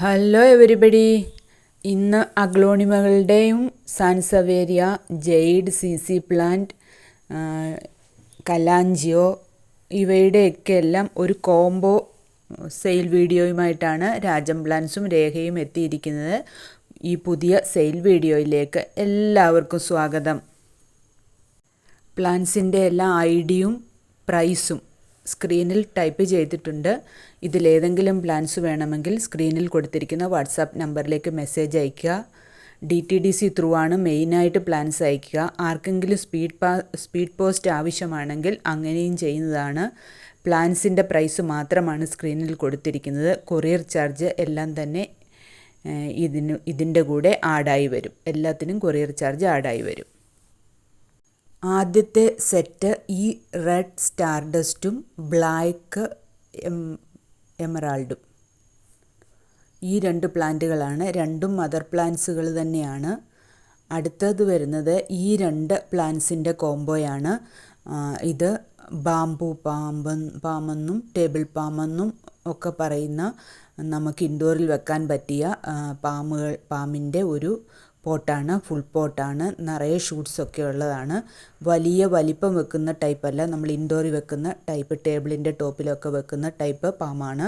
Hello everybody. ഇന്ന് അഗ്ലോണിമകളുടെയും sansevieria, jade C plant, kalanchoe ഇവയുടെയൊക്കെ എല്ലാം ഒരു കോംബോ സെയിൽ വീഡിയോയുമായിട്ടാണ് രാജം പ്ലാന്റ്സും രേഖയും എത്തിയിരിക്കുന്നത്. ഈ പുതിയ സെയിൽ വീഡിയോയിലേക്ക് എല്ലാവർക്കും സ്വാഗതം. പ്ലാന്റ്സിൻ്റെ എല്ലാ ഐഡിയും പ്രൈസും സ്ക്രീനിൽ ടൈപ്പ് ചെയ്തിട്ടുണ്ട്. ഇതിലേതെങ്കിലും പ്ലാൻസ് വേണമെങ്കിൽ സ്ക്രീനിൽ കൊടുത്തിരിക്കുന്ന വാട്സാപ്പ് നമ്പറിലേക്ക് മെസ്സേജ് അയയ്ക്കുക. DTDC ത്രൂ ആണ് മെയിനായിട്ട് പ്ലാൻസ് അയയ്ക്കുക. ആർക്കെങ്കിലും സ്പീഡ് പോസ്റ്റ് ആവശ്യമാണെങ്കിൽ അങ്ങനെയും ചെയ്യുന്നതാണ്. പ്ലാൻസിൻ്റെ പ്രൈസ് മാത്രമാണ് സ്ക്രീനിൽ കൊടുത്തിരിക്കുന്നത്. കൊറിയർ ചാർജ് എല്ലാം തന്നെ ഇതിൻ്റെ കൂടെ ആഡായി വരും. എല്ലാത്തിനും കൊറിയർ ചാർജ് ആഡായി വരും. ആദ്യത്തെ സെറ്റ് ഈ റെഡ് സ്റ്റാർഡസ്റ്റും ബ്ലാക്ക് എമറാൾഡും. ഈ രണ്ട് പ്ലാന്റുകളാണ്. രണ്ടും മദർ പ്ലാന്റ്സുകൾ തന്നെയാണ്. അടുത്തത് വരുന്നത് ഈ രണ്ട് പ്ലാന്റ്സിൻ്റെ കോംബോയാണ്. ഇത് ബാംബു പാമെന്നും ടേബിൾ പാമെന്നും ഒക്കെ പറയുന്ന നമുക്ക് ഇൻഡോറിൽ വെക്കാൻ പറ്റിയ പാമിൻ്റെ ഒരു പോട്ടാണ്. ഫുൾ പോട്ടാണ്. നിറയെ ഷൂട്ട്സൊക്കെ ഉള്ളതാണ്. വലിയ വലിപ്പം വെക്കുന്ന ടൈപ്പല്ല, നമ്മൾ ഇൻഡോറിൽ വെക്കുന്ന ടൈപ്പ്, ടേബിളിൻ്റെ ടോപ്പിലൊക്കെ വെക്കുന്ന ടൈപ്പ് പാമാണ്.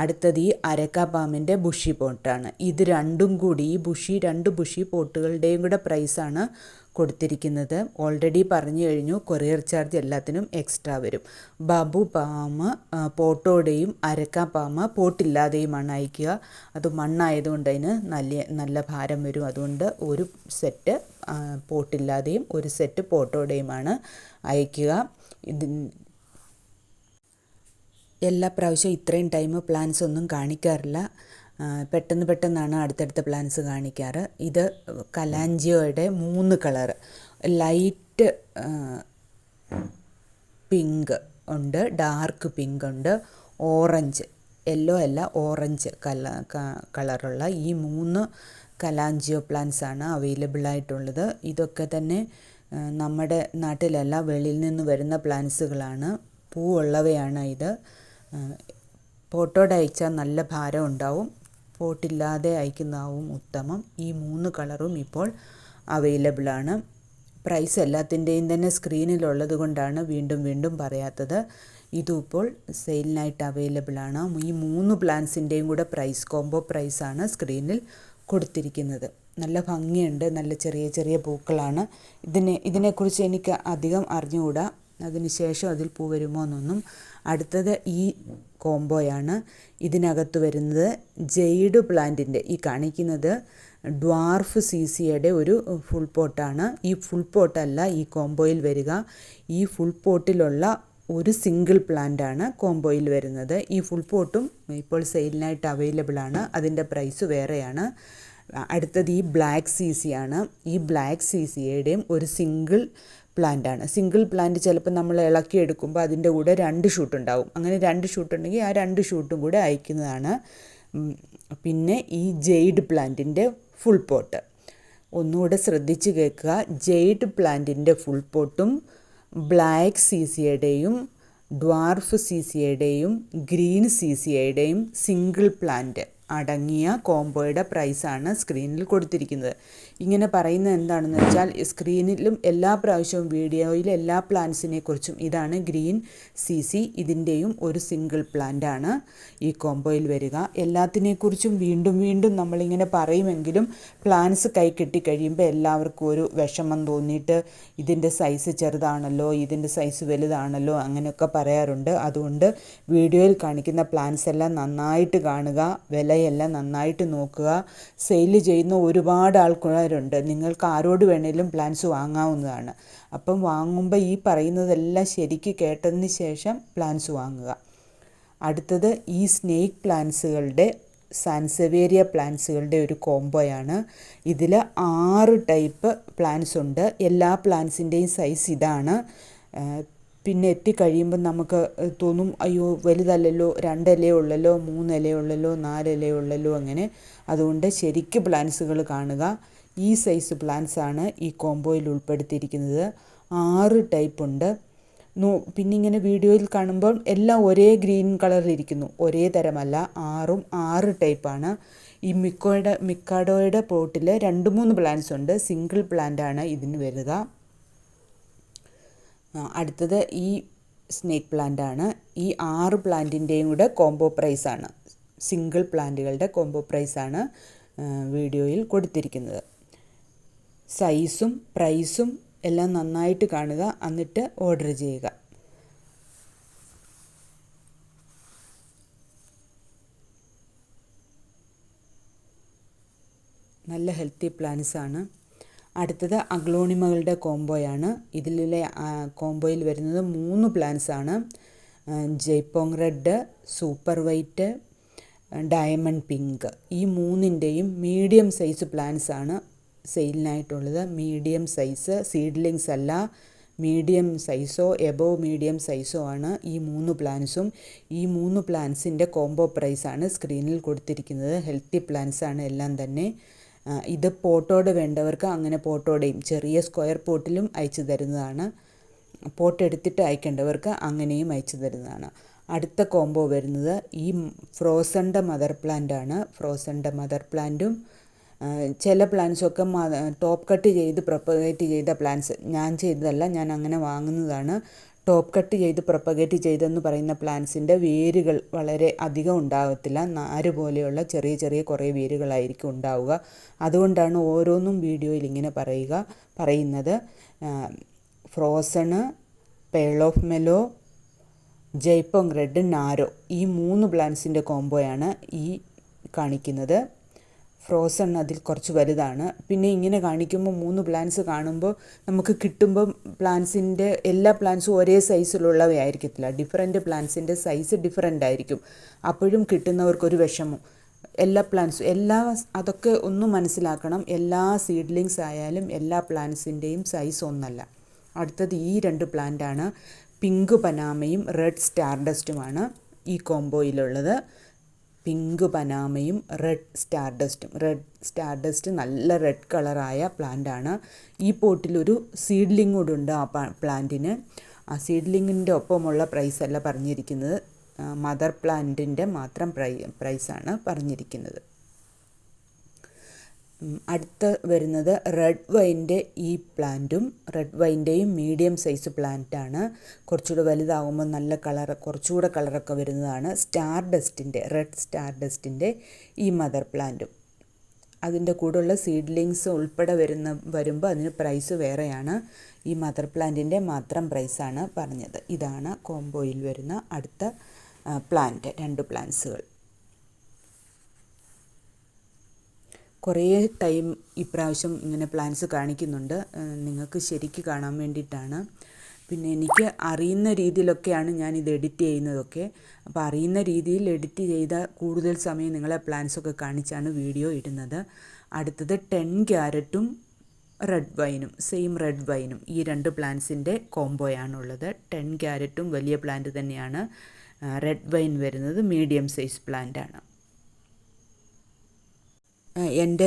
അടുത്തത് ഈ അരക്ക പാമിൻ്റെ ബുഷി പോട്ടാണ്. ഇത് രണ്ടും കൂടി, ഈ രണ്ട് ബുഷി പോട്ടുകളുടെയും കൂടെ പ്രൈസാണ് കൊടുത്തിരിക്കുന്നത്. ഓൾറെഡി പറഞ്ഞു കഴിഞ്ഞു, കൊറിയർ ചാർജ് എല്ലാത്തിനും എക്സ്ട്രാ വരും. ബാബു പാമ്പ് പോട്ടോടെയും അരക്ക പാമ്പ് പോട്ടില്ലാതെയുമാണ് അയക്കുക. അത് മണ്ണായതുകൊണ്ട് അതിന് നല്ല ഭാരം വരും. അതുകൊണ്ട് ഒരു സെറ്റ് പോട്ടില്ലാതെയും ഒരു സെറ്റ് പോട്ടോടെയുമാണ് അയക്കുക. എല്ലാ പ്രാവശ്യവും ഇത്രയും ടൈം പ്ലാൻസ് ഒന്നും കാണിക്കാറില്ല. പെട്ടെന്നാണ് അടുത്തടുത്ത പ്ലാൻസ് കാണിക്കാറ്. ഇത് കലാഞ്ചിയോയുടെ 3 കളർ, ലൈറ്റ് പിങ്ക് ഉണ്ട്, ഡാർക്ക് പിങ്ക് ഉണ്ട്, ഓറഞ്ച്, യെല്ലോ അല്ല ഓറഞ്ച് കളറുള്ള ഈ 3 കലാഞ്ചിയോ പ്ലാന്റ്സ് ആണ് അവൈലബിൾ ആയിട്ടുള്ളത്. ഇതൊക്കെ തന്നെ നമ്മുടെ നാട്ടിലല്ല, വെളിയിൽ നിന്ന് വരുന്ന പ്ലാന്റ്സുകളാണ്. പൂവുള്ളവയാണ്. ഇത് പോട്ടോടെ അയച്ചാൽ നല്ല ഭാരം ഉണ്ടാവും. പോട്ടില്ലാതെ അയക്കുന്നതാവും ഉത്തമം. ഈ 3 കളറും ഇപ്പോൾ അവൈലബിളാണ്. പ്രൈസ് എല്ലാത്തിൻ്റെയും തന്നെ സ്ക്രീനിലുള്ളത് കൊണ്ടാണ് വീണ്ടും പറയാത്തത്. ഇതും ഇപ്പോൾ സെയിലിനായിട്ട് അവൈലബിളാണ്. ഈ 3 പ്ലാൻസിൻ്റെയും കൂടെ പ്രൈസ്, കോംബോ പ്രൈസാണ് സ്ക്രീനിൽ കൊടുത്തിരിക്കുന്നത്. നല്ല ഭംഗിയുണ്ട്. നല്ല ചെറിയ പൂക്കളാണ്. ഇതിനെക്കുറിച്ച് എനിക്ക് അധികം അറിഞ്ഞുകൂടാ. അതിനുശേഷം അതിൽ പൂ വരുമോ എന്നൊന്നും. അടുത്തത് ഈ കോംബോയാണ്. ഇതിനകത്ത് വരുന്നത് ജെയ്ഡ് പ്ലാന്റിൻ്റെ, ഈ കാണിക്കുന്നത് ഡ്വാർഫ് CCയുടെ ഒരു ഫുൾ പോട്ടാണ്. ഈ ഫുൾ പോട്ടല്ല ഈ കോംബോയിൽ വരിക. ഈ ഫുൾ പോട്ടിലുള്ള ഒരു സിംഗിൾ പ്ലാന്റാണ് കോംബോയിൽ വരുന്നത്. ഈ ഫുൾ പോട്ടും ഇപ്പോൾ സെയിലിനായിട്ട് അവൈലബിളാണ്. അതിൻ്റെ പ്രൈസ് വേറെയാണ്. അടുത്തത് ഈ ബ്ലാക്ക് CC ആണ്. ഈ ബ്ലാക്ക് CCയുടെയും ഒരു സിംഗിൾ പ്ലാന്റാണ്. സിംഗിൾ പ്ലാന്റ് ചിലപ്പോൾ നമ്മൾ ഇളക്കിയെടുക്കുമ്പോൾ അതിൻ്റെ കൂടെ 2 ഷൂട്ട് ഉണ്ടാവും. അങ്ങനെ 2 ഷൂട്ട് ഉണ്ടെങ്കിൽ ആ 2 ഷൂട്ടും കൂടെ അയക്കുന്നതാണ്. പിന്നെ ഈ ജെയ്ഡ് പ്ലാന്റിൻ്റെ ഫുൾ പോട്ട് ഒന്നുകൂടെ ശ്രദ്ധിച്ച് കേൾക്കുക. ജെയ്ഡ് പ്ലാന്റിൻ്റെ ഫുൾ പോട്ടും ബ്ലാക്ക് CCയുടെയും ഡ്വാർഫ് CCയുടെയും ഗ്രീൻ CCയുടെയും സിംഗിൾ പ്ലാന്റ് അടങ്ങിയ കോംബോയുടെ പ്രൈസാണ് സ്ക്രീനിൽ കൊടുത്തിരിക്കുന്നത്. ഇങ്ങനെ പറയുന്നത് എന്താണെന്ന് വെച്ചാൽ, സ്ക്രീനിലും എല്ലാ പ്രാവശ്യവും വീഡിയോയിൽ എല്ലാ പ്ലാന്റ്സിനെ കുറിച്ചും ഇതാണ് ഗ്രീൻ CC, ഇതിൻ്റെയും ഒരു സിംഗിൾ പ്ലാന്റാണ് ഈ കോംബോയിൽ വരിക. എല്ലാത്തിനെക്കുറിച്ചും വീണ്ടും നമ്മളിങ്ങനെ പറയുമെങ്കിലും പ്ലാന്റ്സ് കൈ കിട്ടിക്കഴിയുമ്പോൾ എല്ലാവർക്കും ഒരു വിഷമം തോന്നിയിട്ട് ഇതിൻ്റെ സൈസ് ചെറുതാണല്ലോ, ഇതിൻ്റെ സൈസ് വലുതാണല്ലോ, അങ്ങനെയൊക്കെ പറയാറുണ്ട്. അതുകൊണ്ട് വീഡിയോയിൽ കാണിക്കുന്ന പ്ലാന്റ്സ് എല്ലാം നന്നായിട്ട് കാണുക, വിലയെല്ലാം നന്നായിട്ട് നോക്കുക. സെയിൽ ചെയ്യുന്ന ഒരുപാട് ആൾക്കാരുണ്ട്. നിങ്ങൾക്ക് ആരോട് വേണേലും പ്ലാന്റ്സ് വാങ്ങാവുന്നതാണ്. അപ്പം വാങ്ങുമ്പോൾ ഈ പറയുന്നതെല്ലാം ശരിക്ക് കേട്ടതിന് ശേഷം പ്ലാന്റ്സ് വാങ്ങുക. അടുത്തത് ഈ സ്നേക്ക് പ്ലാന്റ്സുകളുടെ, സാൻസവേരിയ പ്ലാന്റ്സുകളുടെ ഒരു കോംബോയാണ്. ഇതിൽ 6 ടൈപ്പ് പ്ലാന്റ്സ് ഉണ്ട്. എല്ലാ പ്ലാന്റ്സിൻ്റെയും സൈസ് ഇതാണ്. പിന്നെ എത്തിക്കഴിയുമ്പം നമുക്ക് തോന്നും, അയ്യോ വലുതല്ലല്ലോ, 2 ഇലയേ ഉള്ളല്ലോ, 3 ഇലയേ ഉള്ളല്ലോ, 4 ഇലയേ ഉള്ളല്ലോ, അങ്ങനെ. അതുകൊണ്ട് ശരിക്ക് പ്ലാന്റ്സുകൾ കാണുക. ഈ സൈസ് പ്ലാന്റ്സാണ് ഈ കോംബോയിൽ ഉൾപ്പെടുത്തിയിരിക്കുന്നത്. 6 ടൈപ്പ് ഉണ്ട്. പിന്നെ ഇങ്ങനെ വീഡിയോയിൽ കാണുമ്പോൾ എല്ലാം ഒരേ ഗ്രീൻ കളറിലിരിക്കുന്നു, ഒരേ തരമല്ല, 6 ടൈപ്പാണ്. ഈ മിക്കാഡോയുടെ പോട്ടിൽ 2-3 പ്ലാന്റ്സ് ഉണ്ട്, സിംഗിൾ പ്ലാന്റ് ആണ് ഇതിന് വരിക. അടുത്തത് ഈ സ്നേക്ക് പ്ലാന്റ് ആണ്. ഈ 6 പ്ലാന്റിൻ്റെയും കൂടെ കോംബോ പ്രൈസാണ്, സിംഗിൾ പ്ലാന്റുകളുടെ കോംബോ പ്രൈസാണ് വീഡിയോയിൽ കൊടുത്തിരിക്കുന്നത്. സൈസും പ്രൈസും എല്ലാം നന്നായിട്ട് കാണുക, എന്നിട്ട് ഓർഡർ ചെയ്യുക. നല്ല ഹെൽത്തി പ്ലാന്റ്സ് ആണ്. അടുത്തത് അഗ്ലോണിമകളുടെ കോംബോയാണ്. ഇതിലെ കോംബോയിൽ വരുന്നത് 3 പ്ലാന്റ്സ് ആണ്. Jaipong red, super white, diamond pink. ഈ 3ൻ്റെയും മീഡിയം സൈസ് പ്ലാന്റ്സ് ആണ് സെയിലിനായിട്ടുള്ളത്. മീഡിയം സൈസ്, സീഡ്ലിങ്സ് അല്ല, മീഡിയം സൈസോ എബോവ് മീഡിയം സൈസോ ആണ് ഈ 3 പ്ലാന്റ്സും. ഈ 3 പ്ലാന്റ്സിൻ്റെ കോംബോ പ്രൈസാണ് സ്ക്രീനിൽ കൊടുത്തിരിക്കുന്നത്. ഹെൽത്തി പ്ലാന്റ്സ് ആണ് എല്ലാം തന്നെ. ഇത് പോട്ടോടെ വേണ്ടവർക്ക് അങ്ങനെ പോട്ടോടെയും ചെറിയ സ്ക്വയർ പോട്ടിലും അയച്ചു തരുന്നതാണ്. പോട്ട് എടുത്തിട്ട് അയക്കേണ്ടവർക്ക് അങ്ങനെയും അയച്ചു തരുന്നതാണ്. അടുത്ത കോംബോ വരുന്നത് ഈ ഫ്രോസണിൻ്റെ മദർ പ്ലാന്റ് ആണ്. ഫ്രോസണിൻ്റെ മദർ പ്ലാന്റും ചില പ്ലാന്റ്സൊക്കെ ടോപ്പ് കട്ട് ചെയ്ത് പ്രൊപ്പഗേറ്റ് ചെയ്ത പ്ലാന്റ്സ്, ഞാൻ ചെയ്തതല്ല, ഞാൻ അങ്ങനെ വാങ്ങുന്നതാണ്. ടോപ്പ് കട്ട് ചെയ്ത് പ്രൊപ്പഗേറ്റ് ചെയ്തെന്ന് പറയുന്ന പ്ലാന്റ്സിൻ്റെ വേരുകൾ വളരെ അധികം ഉണ്ടാകത്തില്ല, നാര് പോലെയുള്ള ചെറിയ ചെറിയ കുറേ വേരുകളായിരിക്കും ഉണ്ടാവുക. അതുകൊണ്ടാണ് ഓരോന്നും വീഡിയോയിൽ ഇങ്ങനെ പറയുന്നത്. Frozen, pearl of mellow, Jaipong red, narrow, ഈ 3 പ്ലാന്റ്സിൻ്റെ കോംബോയാണ് ഈ കാണിക്കുന്നത്. ഫ്രോസൺ അതിൽ കുറച്ച് വലുതാണ്. പിന്നെ ഇങ്ങനെ കാണിക്കുമ്പോൾ 3 പ്ലാന്റ്സ് കാണുമ്പോൾ നമുക്ക് കിട്ടുമ്പോൾ പ്ലാന്റ്സിൻ്റെ എല്ലാ പ്ലാന്റ്സും ഒരേ സൈസിലുള്ളവയായിരിക്കത്തില്ല, ഡിഫറെൻറ്റ് പ്ലാന്റ്സിൻ്റെ സൈസ് ഡിഫറെൻ്റ് ആയിരിക്കും. അപ്പോഴും കിട്ടുന്നവർക്കൊരു വിഷമം. എല്ലാ പ്ലാന്റ്സും അതൊക്കെ ഒന്ന് മനസ്സിലാക്കണം. എല്ലാ സീഡ്ലിങ്സ് ആയാലും എല്ലാ പ്ലാന്റ്സിൻ്റെയും സൈസ് ഒന്നല്ല. അടുത്തത് ഈ 2 പ്ലാന്റാണ്. പിങ്ക് പനാമയും റെഡ് സ്റ്റാർഡസ്റ്റുമാണ് ഈ കോംബോയിലുള്ളത്. പിങ്ക് പനാമയും റെഡ് സ്റ്റാർഡസ്റ്റും. റെഡ് സ്റ്റാർഡസ്റ്റ് നല്ല റെഡ് കളറായ പ്ലാന്റാണ്. ഈ പോട്ടിലൊരു സീഡ്ലിംഗ് കൂടെ ഉണ്ട് ആ പ്ലാന്റിന്. ആ സീഡ്ലിങ്ങിൻ്റെ ഒപ്പമുള്ള പ്രൈസല്ല പറഞ്ഞിരിക്കുന്നത്, മദർ പ്ലാന്റിൻ്റെ മാത്രം പ്രൈസാണ് പറഞ്ഞിരിക്കുന്നത്. അടുത്ത വരുന്നത് റെഡ് വൈൻ്റെ ഈ പ്ലാന്റും. റെഡ് വൈൻ്റെയും മീഡിയം സൈസ് പ്ലാന്റാണ്. കുറച്ചുകൂടെ വലുതാകുമ്പോൾ നല്ല കുറച്ചുകൂടെ കളറൊക്കെ വരുന്നതാണ്. റെഡ് സ്റ്റാർഡസ്റ്റിൻ്റെ ഈ മദർ പ്ലാന്റും. അതിൻ്റെ കൂടെയുള്ള സീഡ്ലിങ്സ് ഉൾപ്പെടെ വരുമ്പോൾ അതിന് പ്രൈസ് വേറെയാണ്. ഈ മദർ പ്ലാന്റിൻ്റെ മാത്രം പ്രൈസാണ് പറഞ്ഞത്. ഇതാണ് കോംബോയിൽ വരുന്ന അടുത്ത പ്ലാന്റ്, 2 പ്ലാന്റ്സുകൾ. കുറേ ടൈം ഇപ്രാവശ്യം ഇങ്ങനെ പ്ലാന്റ്സ് കാണിക്കുന്നുണ്ട്, നിങ്ങൾക്ക് ശരിക്ക് കാണാൻ വേണ്ടിയിട്ടാണ്. പിന്നെ എനിക്ക് അറിയുന്ന രീതിയിലൊക്കെയാണ് ഞാനിത് എഡിറ്റ് ചെയ്യുന്നതൊക്കെ. അപ്പോൾ അറിയുന്ന രീതിയിൽ എഡിറ്റ് ചെയ്ത കൂടുതൽ സമയം നിങ്ങളെ പ്ലാന്റ്സൊക്കെ കാണിച്ചാണ് വീഡിയോ ഇടുന്നത്. അടുത്തത് 10 ക്യാരറ്റും റെഡ് വൈനും, സെയിം റെഡ് വൈനും, ഈ 2 പ്ലാന്റ്സിൻ്റെ കോംബോയാണുള്ളത്. 10 ക്യാരറ്റും വലിയ പ്ലാന്റ് തന്നെയാണ്. റെഡ് വൈൻ വരുന്നത് മീഡിയം സൈസ് പ്ലാന്റാണ്. എൻ്റെ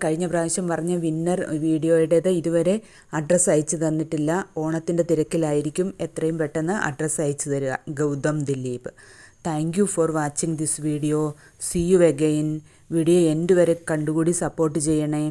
കഴിഞ്ഞ പ്രാവശ്യം പറഞ്ഞ വിന്നർ വീഡിയോയുടേത് ഇതുവരെ അഡ്രസ്സ് അയച്ചു തന്നിട്ടില്ല. ഓണത്തിൻ്റെ തിരക്കിലായിരിക്കും. എത്രയും പെട്ടെന്ന് അഡ്രസ്സ് അയച്ചു തരിക. Gautham Dileep. Thank you for watching this video. See you again. Video end വരെ കണ്ടുകൂടി സപ്പോർട്ട് ചെയ്യണേ.